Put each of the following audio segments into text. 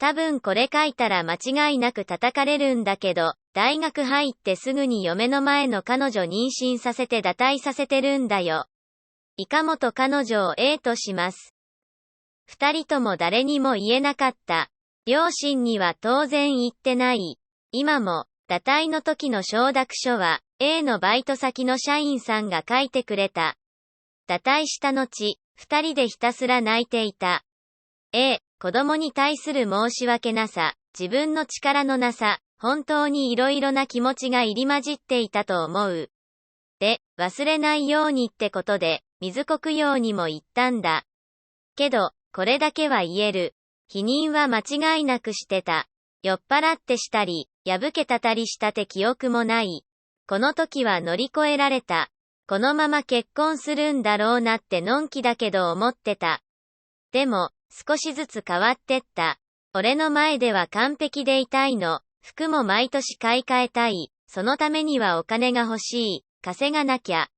多分これ書いたら間違いなく叩かれるんだけど、大学入ってすぐに嫁の前の彼女妊娠させて堕胎させてるんだよ。いかもと彼女を A とします。二人とも誰にも言えなかった。両親には当然言ってない。今も、堕胎の時の承諾書は、A のバイト先の社員さんが書いてくれた。堕胎した後、二人でひたすら泣いていた。A、子供に対する申し訳なさ、自分の力のなさ、本当にいろいろな気持ちが入り混じっていたと思う。で、忘れないようにってことで、水国用にも言ったんだ。けど、これだけは言える。否認は間違いなくしてた。酔っ払ってしたり、破けたたりしたって記憶もない。この時は乗り越えられた。このまま結婚するんだろうなってのんきだけど思ってた。でも、少しずつ変わってった。俺の前では完璧でいたいの。服も毎年買い替えたい。そのためにはお金が欲しい。稼がなきゃ。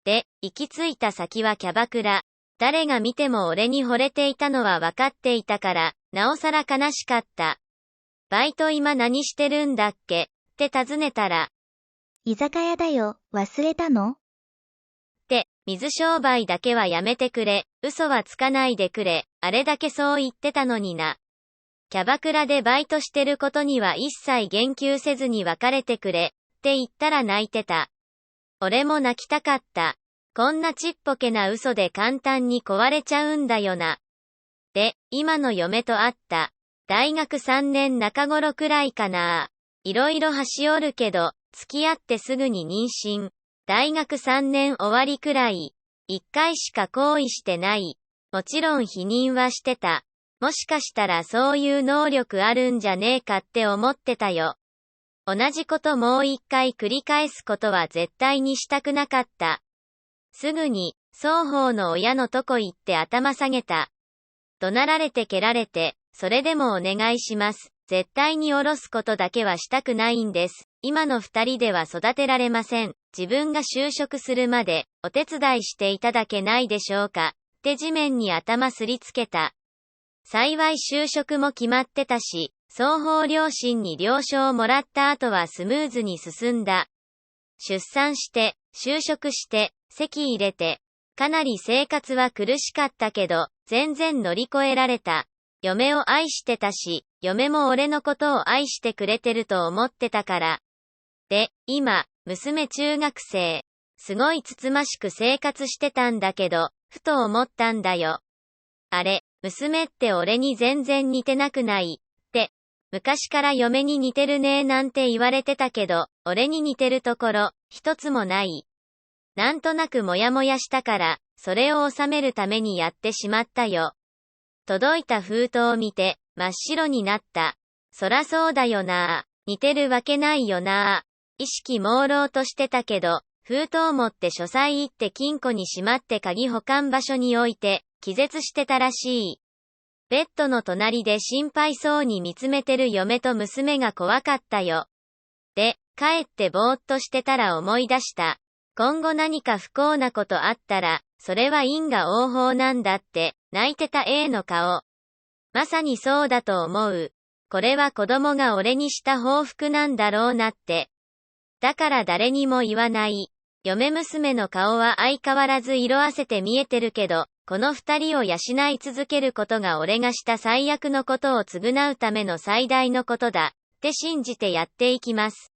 で、行き着いた先はキャバクラ。誰が見ても俺に惚れていたのは分かっていたから、なおさら悲しかった。バイト今何してるんだっけって尋ねたら。居酒屋だよ、忘れたの？って、水商売だけはやめてくれ、嘘はつかないでくれ、あれだけそう言ってたのにな。キャバクラでバイトしてることには一切言及せずに別れてくれ、って言ったら泣いてた。俺も泣きたかった。こんなちっぽけな嘘で簡単に壊れちゃうんだよな。で、今の嫁と会った。大学3年中頃くらいかな。いろいろ端折るけど、付き合ってすぐに妊娠。大学3年終わりくらい。1回しか行為してない。もちろん否認はしてた。もしかしたらそういう能力あるんじゃねえかって思ってたよ。同じこともう一回繰り返すことは絶対にしたくなかった。すぐに、双方の親のとこ行って頭下げた。怒鳴られて蹴られて、それでもお願いします。絶対に下ろすことだけはしたくないんです。今の二人では育てられません。自分が就職するまで、お手伝いしていただけないでしょうか。って地面に頭すりつけた。幸い就職も決まってたし、双方両親に了承をもらった後はスムーズに進んだ。出産して、就職して、籍入れて、かなり生活は苦しかったけど、全然乗り越えられた。嫁を愛してたし、嫁も俺のことを愛してくれてると思ってたから。で、今、娘中学生。すごいつつましく生活してたんだけど、ふと思ったんだよ。あれ、娘って俺に全然似てなくない？って、昔から嫁に似てるねーなんて言われてたけど、俺に似てるところ、一つもない。なんとなくモヤモヤしたから、それを収めるためにやってしまったよ。届いた封筒を見て、真っ白になった。そらそうだよなぁ。似てるわけないよなぁ。意識朦朧としてたけど、封筒持って書斎行って金庫にしまって鍵保管場所に置いて、気絶してたらしい。ベッドの隣で心配そうに見つめてる嫁と娘が怖かったよ。で、帰ってぼーっとしてたら思い出した。今後何か不幸なことあったら、それは因果応報なんだって、泣いてた A の顔。まさにそうだと思う。これは子供が俺にした報復なんだろうなって。だから誰にも言わない。嫁娘の顔は相変わらず色あせて見えてるけど、この二人を養い続けることが俺がした最悪のことを償うための最大のことだ、って信じてやっていきます。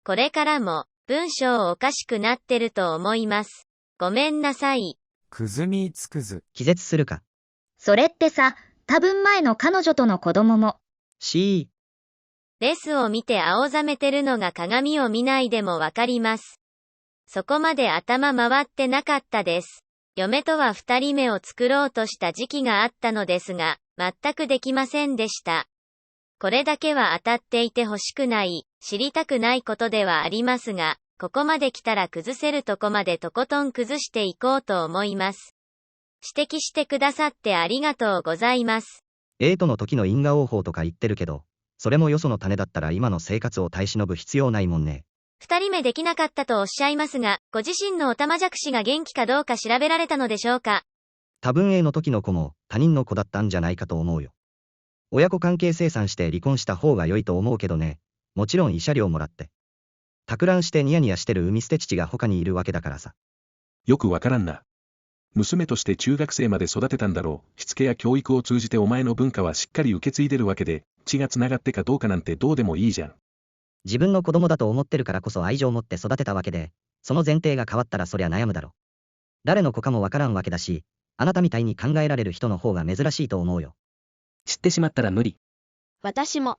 これからも、文章おかしくなってると思います。ごめんなさい。くずみつくず。気絶するか。それってさ、多分前の彼女との子供も。レスを見て青ざめてるのが鏡を見ないでもわかります。そこまで頭回ってなかったです。嫁とは二人目を作ろうとした時期があったのですが、全くできませんでした。これだけは当たっていてほしくない、知りたくないことではありますが、ここまで来たら崩せるとこまでとことん崩していこうと思います。指摘してくださってありがとうございます。A との時の因果応報とか言ってるけど、それもよその種だったら今の生活を耐え忍ぶ必要ないもんね。二人目できなかったとおっしゃいますが、ご自身のおたまじゃくしが元気かどうか調べられたのでしょうか？多分 A の時の子も他人の子だったんじゃないかと思うよ。親子関係清算して離婚した方が良いと思うけどね。もちろん慰謝料もらって。托卵してニヤニヤしてる産み捨て父が他にいるわけだからさ。よくわからんな。娘として中学生まで育てたんだろう。しつけや教育を通じてお前の文化はしっかり受け継いでるわけで、血がつながってかどうかなんてどうでもいいじゃん。自分の子供だと思ってるからこそ愛情を持って育てたわけで、その前提が変わったらそりゃ悩むだろ。誰の子かもわからんわけだし、あなたみたいに考えられる人の方が珍しいと思うよ。知ってしまったら無理。私も。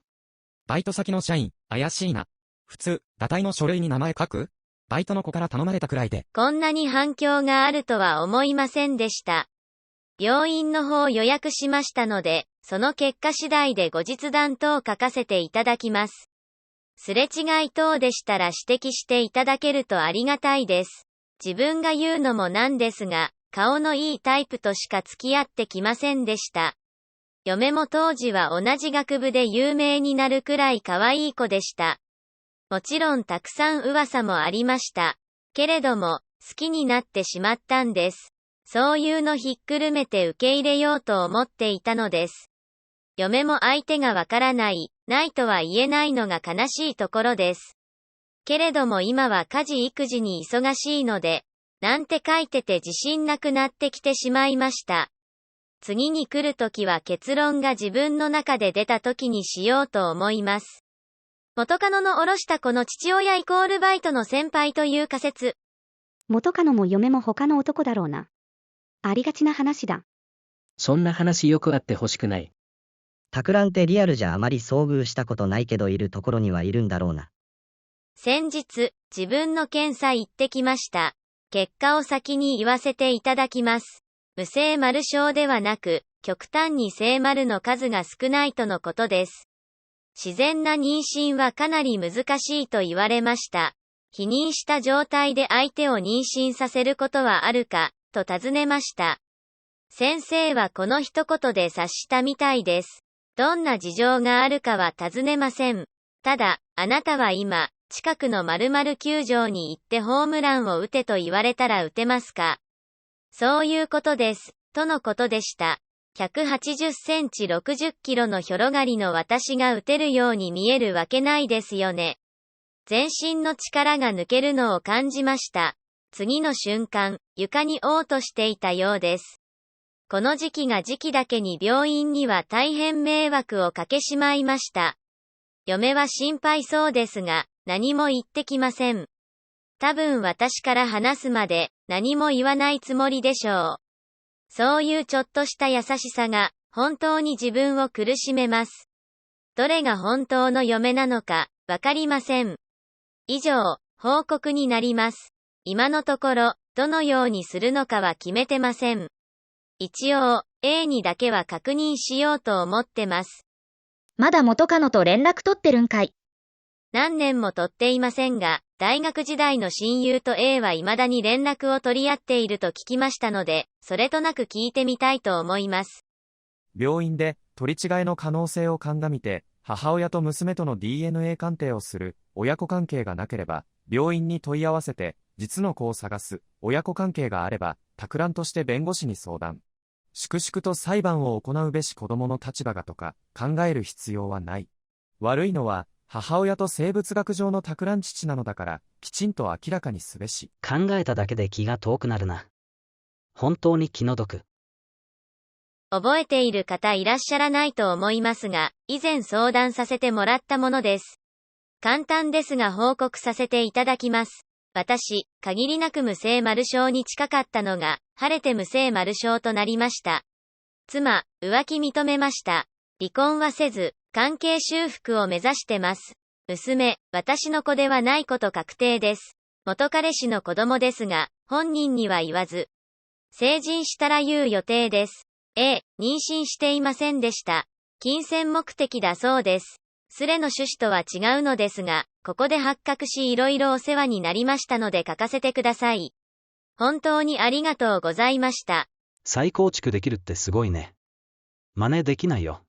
バイト先の社員、怪しいな。普通、堕胎の書類に名前書く？バイトの子から頼まれたくらいで。こんなに反響があるとは思いませんでした。病院の方予約しましたので、その結果次第で後日談等書かせていただきます。すれ違い等でしたら指摘していただけるとありがたいです。自分が言うのもなんですが、顔のいいタイプとしか付き合ってきませんでした。嫁も当時は同じ学部で有名になるくらい可愛い子でした。もちろんたくさん噂もありました。けれども、好きになってしまったんです。そういうのひっくるめて受け入れようと思っていたのです。嫁も相手がわからない、ないとは言えないのが悲しいところです。けれども今は家事育児に忙しいので、なんて書いてて自信なくなってきてしまいました。次に来るときは結論が自分の中で出たときにしようと思います。元カノの下ろした子の父親イコールバイトの先輩という仮説。元カノも嫁も他の男だろうな。ありがちな話だ。そんな話よくあってほしくない。托卵ってリアルじゃあまり遭遇したことないけどいるところにはいるんだろうな。先日、自分の検査行ってきました。結果を先に言わせていただきます。無性丸症ではなく、極端に性丸の数が少ないとのことです。自然な妊娠はかなり難しいと言われました。避妊した状態で相手を妊娠させることはあるか、と尋ねました。先生はこの一言で察したみたいです。どんな事情があるかは尋ねません。ただ、あなたは今、近くの〇〇球場に行ってホームランを打てと言われたら打てますか？そういうことです、とのことでした。180センチ60キロの広がりの私が打てるように見えるわけないですよね。全身の力が抜けるのを感じました。次の瞬間、床に嘔吐していたようです。この時期が時期だけに病院には大変迷惑をかけしまいました。嫁は心配そうですが、何も言ってきません。多分私から話すまで何も言わないつもりでしょう。そういうちょっとした優しさが本当に自分を苦しめます。どれが本当の嫁なのかわかりません。以上、報告になります。今のところ、どのようにするのかは決めてません。一応、A にだけは確認しようと思ってます。まだ元カノと連絡取ってるんかい。何年も取っていませんが、大学時代の親友と A は未だに連絡を取り合っていると聞きましたので、それとなく聞いてみたいと思います。病院で取り違いの可能性を鑑みて、母親と娘との DNA 鑑定をする親子関係がなければ、病院に問い合わせて、実の子を探す親子関係があれば、托卵として弁護士に相談。粛々と裁判を行うべし子供の立場がとか考える必要はない。悪いのは母親と生物学上の托卵父なのだからきちんと明らかにすべし。考えただけで気が遠くなるな。本当に気の毒。覚えている方いらっしゃらないと思いますが、以前相談させてもらったものです。簡単ですが報告させていただきます。私、限りなく無性丸症に近かったのが、晴れて無性丸症となりました。妻、浮気認めました。離婚はせず、関係修復を目指してます。娘、私の子ではないこと確定です。元彼氏の子供ですが、本人には言わず。成人したら言う予定です。妊娠していませんでした。金銭目的だそうです。スレの趣旨とは違うのですが、ここで発覚しいろいろお世話になりましたので書かせてください。本当にありがとうございました。再構築できるってすごいね。真似できないよ。